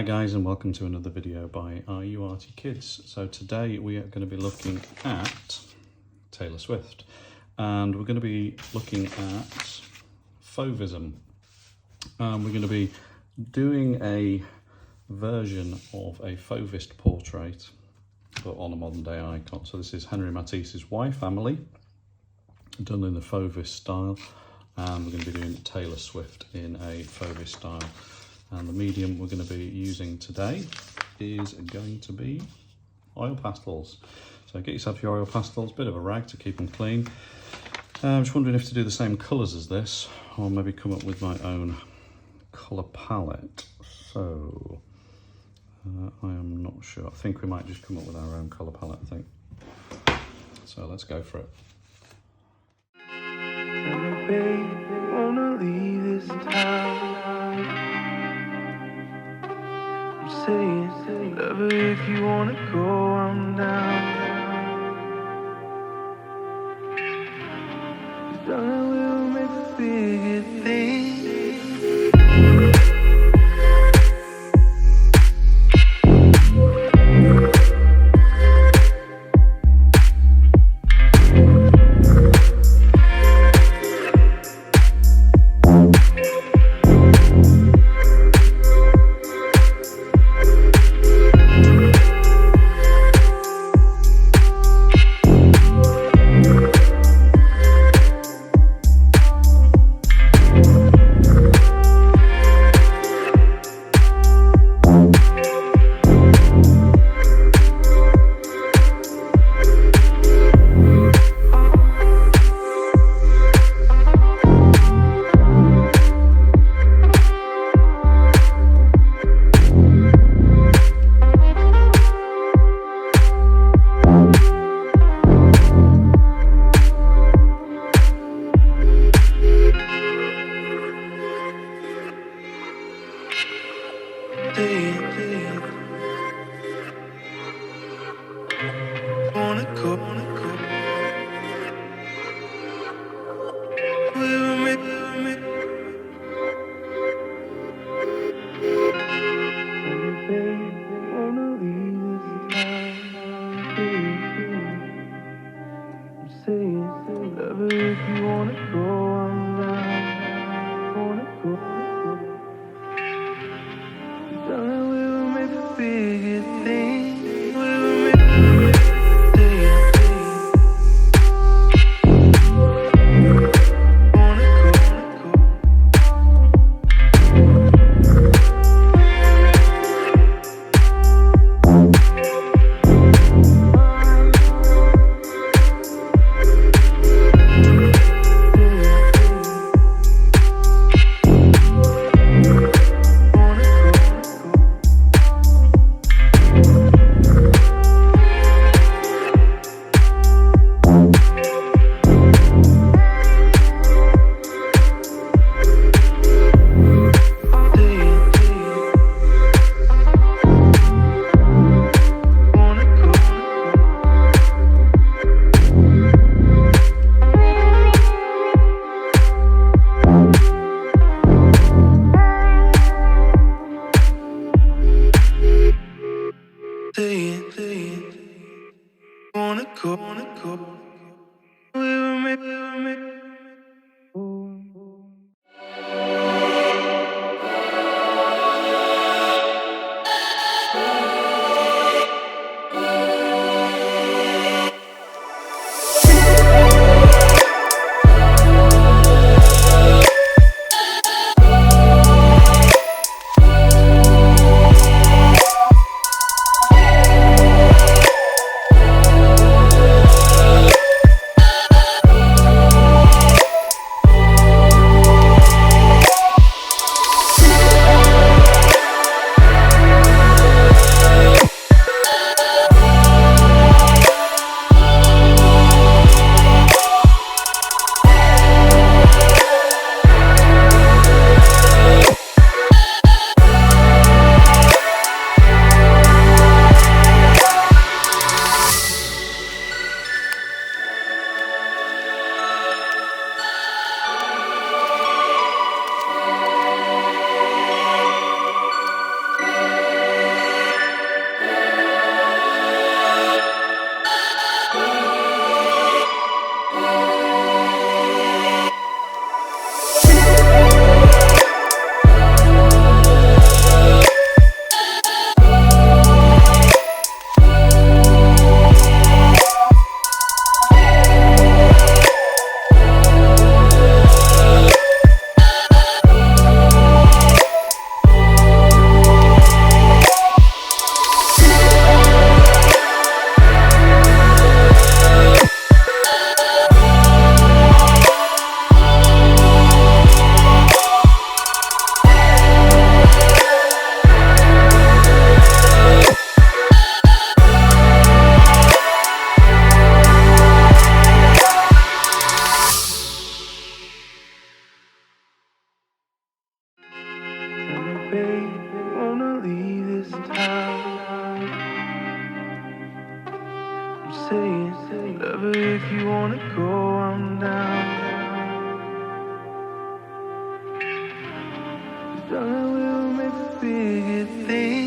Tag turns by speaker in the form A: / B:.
A: guys, and welcome to another video by Are You Arty Kids. So today we are going to be looking at Taylor Swift, and we're going to be looking at Fauvism. We're going to be doing a version of a Fauvist portrait, but on a modern day icon. So this is Henri Matisse's wife, Amelie, done in the Fauvist style, and we're going to be doing Taylor Swift in a Fauvist style. And the medium we're going to be using today is going to be oil pastels. So get yourself your oil pastels, bit of a rag to keep them clean. I'm just wondering if to do the same colours as this, or maybe come up with my own colour palette. So I am not sure. I think we might just come up with our own colour palette, I think. So let's go for it.
B: Tell me, babe, you wanna leave this town? I'm saying, love her if you wanna go, I'm down. 'Cause darling, we'll make a bigger thing. I'm saying, whatever, if you wanna go, I'm down. Darling, we'll make the biggest thing.